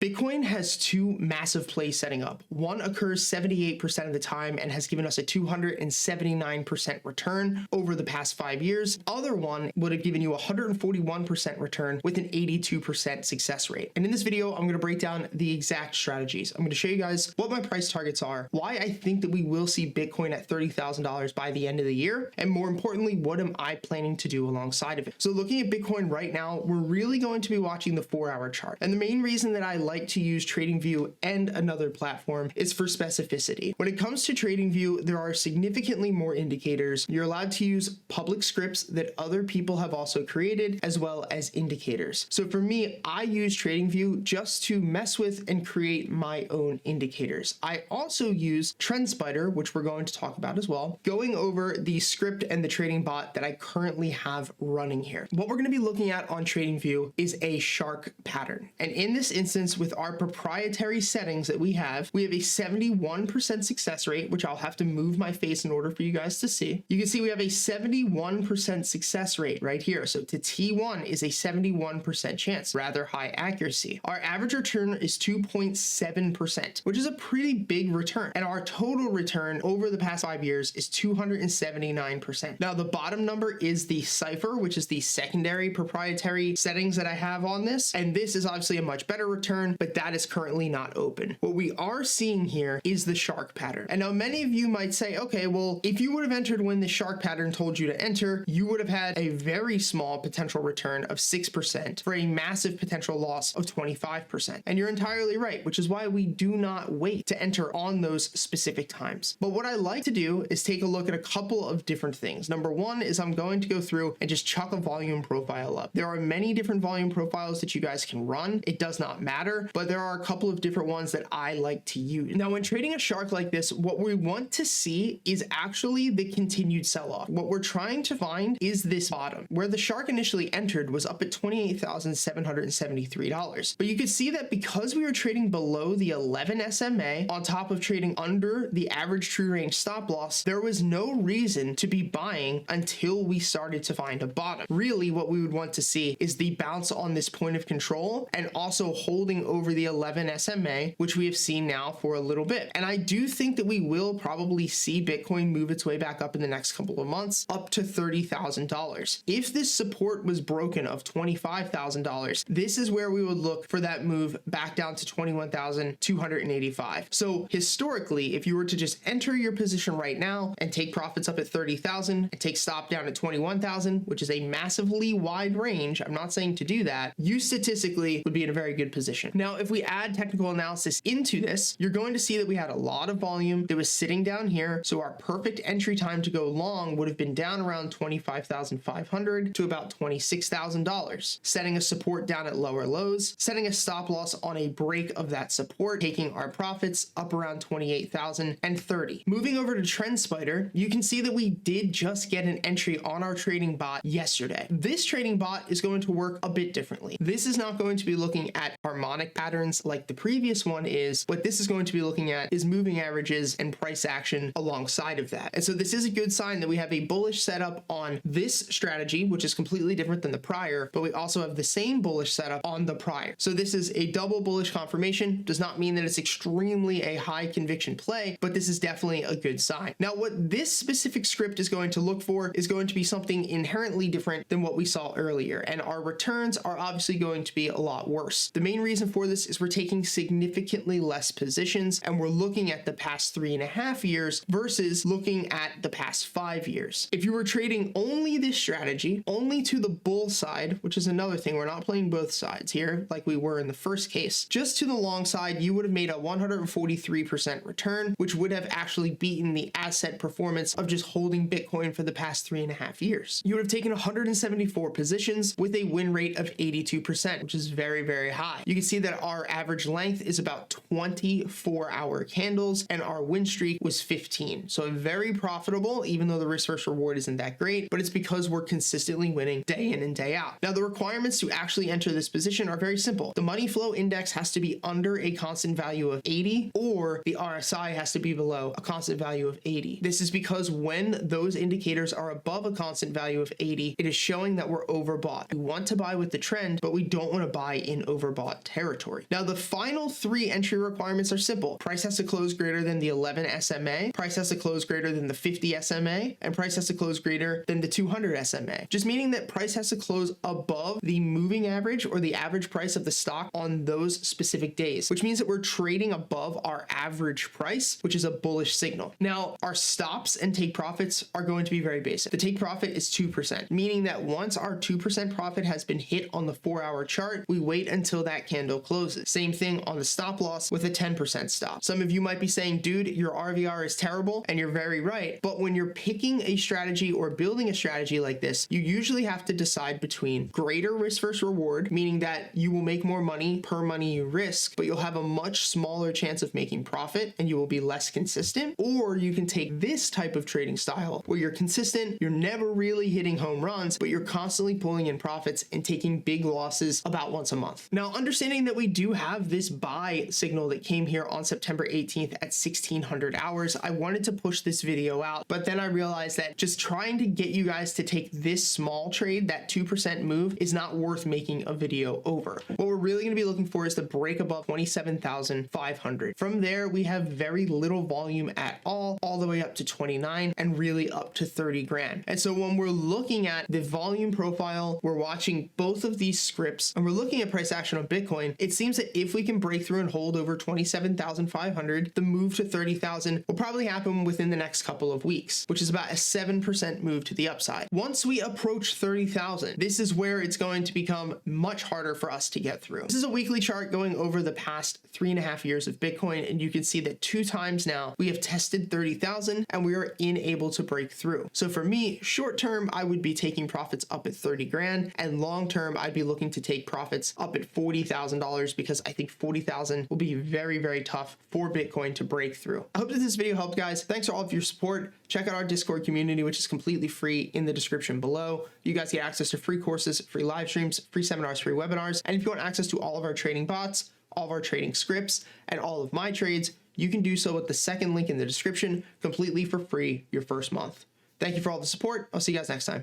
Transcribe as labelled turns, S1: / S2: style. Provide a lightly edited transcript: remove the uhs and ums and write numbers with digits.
S1: Bitcoin has two massive plays setting up. One occurs 78% of the time and has given us a 279% return over the past 5 years. Other one would have given you 141% return with an 82% success rate. And in this video, I'm going to break down the exact strategies. I'm going to show you guys what my price targets are, why I think that we will see Bitcoin at $30,000 by the end of the year, and more importantly, what am I planning to do alongside of it. So looking at Bitcoin right now, we're really going to be watching the 4-hour chart. And the main reason that I like to use TradingView and another platform is for specificity. When it comes to TradingView, there are significantly more indicators. You're allowed to use public scripts that other people have also created, as well as indicators. So for me, I use TradingView just to mess with and create my own indicators. I also use TrendSpider, which we're going to talk about as well, going over the script and the trading bot that I currently have running here. What we're going to be looking at on TradingView is a shark pattern. And in this instance, with our proprietary settings that we have a 71% success rate, which I'll have to move my face in order for you guys to see. You can see we have a 71% success rate right here. So to T1 is a 71% chance, rather high accuracy. Our average return is 2.7%, which is a pretty big return. And our total return over the past 5 years is 279%. Now the bottom number is the cipher, which is the secondary proprietary settings that I have on this. And this is obviously a much better return, but that is currently not open. What we are seeing here is the shark pattern. And now many of you might say, okay, well, if you would have entered when the shark pattern told you to enter, you would have had a very small potential return of 6% for a massive potential loss of 25%. And you're entirely right, which is why we do not wait to enter on those specific times. But what I like to do is take a look at a couple of different things. Number one is I'm going to go through and just chuck a volume profile up. There are many different volume profiles that you guys can run. It does not matter, but there are a couple of different ones that I like to use. Now, when trading a shark like this, what we want to see is actually the continued sell-off. What we're trying to find is this bottom, where the shark initially entered was up at $28,773. But you could see that because we were trading below the 11 SMA, on top of trading under the average true range stop loss, there was no reason to be buying until we started to find a bottom. Really, what we would want to see is the bounce on this point of control and also holding over the 11 SMA, which we have seen now for a little bit. And I do think that we will probably see Bitcoin move its way back up in the next couple of months, up to $30,000. If this support was broken of $25,000, this is where we would look for that move back down to $21,285. So historically, if you were to just enter your position right now and take profits up at $30,000 and take stop down at $21,000, which is a massively wide range, I'm not saying to do that, you statistically would be in a very good position. Now, if we add technical analysis into this, you're going to see that we had a lot of volume that was sitting down here. So our perfect entry time to go long would have been down around $25,500 to about $26,000, setting a support down at lower lows, setting a stop loss on a break of that support, taking our profits up around $28,030. Moving over to TrendSpider, you can see that we did just get an entry on our trading bot yesterday. This trading bot is going to work a bit differently. This is not going to be looking at harmonic patterns like the previous one is. What this is going to be looking at is moving averages and price action alongside of that. And so this is a good sign that we have a bullish setup on this strategy, which is completely different than the prior, but we also have the same bullish setup on the prior. So this is a double bullish confirmation. Does not mean that it's extremely a high conviction play, but this is definitely a good sign. Now, what this specific script is going to look for is going to be something inherently different than what we saw earlier. And our returns are obviously going to be a lot worse. The main reason for this is we're taking significantly less positions and we're looking at the past 3.5 years versus looking at the past 5 years. If you were trading only this strategy, only to the bull side, which is another thing, we're not playing both sides here like we were in the first case, just to the long side, you would have made a 143% return, which would have actually beaten the asset performance of just holding Bitcoin for the past 3.5 years. You would have taken 174 positions with a win rate of 82%, which is very, very high. You can see that our average length is about 24-hour candles and our win streak was 15. So very profitable, even though the risk versus reward isn't that great, but it's because we're consistently winning day in and day out. Now, the requirements to actually enter this position are very simple. The money flow index has to be under a constant value of 80, or the RSI has to be below a constant value of 80. This is because when those indicators are above a constant value of 80, it is showing that we're overbought. We want to buy with the trend, but we don't want to buy in overbought territory. territory. Now, the final 3 entry requirements are simple. Price has to close greater than the 11 SMA, price has to close greater than the 50 SMA, and price has to close greater than the 200 SMA. Just meaning that price has to close above the moving average or the average price of the stock on those specific days, which means that we're trading above our average price, which is a bullish signal. Now, our stops and take profits are going to be very basic. The take profit is 2%, meaning that once our 2% profit has been hit on the 4-hour chart, we wait until that candle closes. Same thing on the stop loss with a 10% stop. Some of you might be saying, dude, your RVR is terrible, and you're very right. But when you're picking a strategy or building a strategy like this, you usually have to decide between greater risk versus reward, meaning that you will make more money per money you risk, but you'll have a much smaller chance of making profit and you will be less consistent. Or you can take this type of trading style where you're consistent, you're never really hitting home runs, but you're constantly pulling in profits and taking big losses about once a month. Now, understanding that we do have this buy signal that came here on September 18th at 1600 hours, I wanted to push this video out, but then I realized that just trying to get you guys to take this small trade, that 2% move, is not worth making a video over. What we're really going to be looking for is to break above 27,500. From there, we have very little volume at all the way up to 29 and really up to 30 grand. And so when we're looking at the volume profile, we're watching both of these scripts and we're looking at price action on Bitcoin, it seems that if we can break through and hold over 27,500, the move to 30,000 will probably happen within the next couple of weeks, which is about a 7% move to the upside. Once we approach 30,000, this is where it's going to become much harder for us to get through. This is a weekly chart going over the past 3.5 years of Bitcoin, and you can see that 2 times now we have tested 30,000 and we are unable to break through. So for me, short term, I would be taking profits up at 30 grand, and long term, I'd be looking to take profits up at $40,000 because I think 40,000 will be very, very tough for Bitcoin to break through. I hope that this video helped, guys. Thanks for all of your support. Check out our Discord community, which is completely free, in the description below. You guys get access to free courses, free live streams, free seminars, free webinars. And if you want access to all of our trading bots, all of our trading scripts, and all of my trades, you can do so with the second link in the description, completely for free your first month. Thank you for all the support. I'll see you guys next time.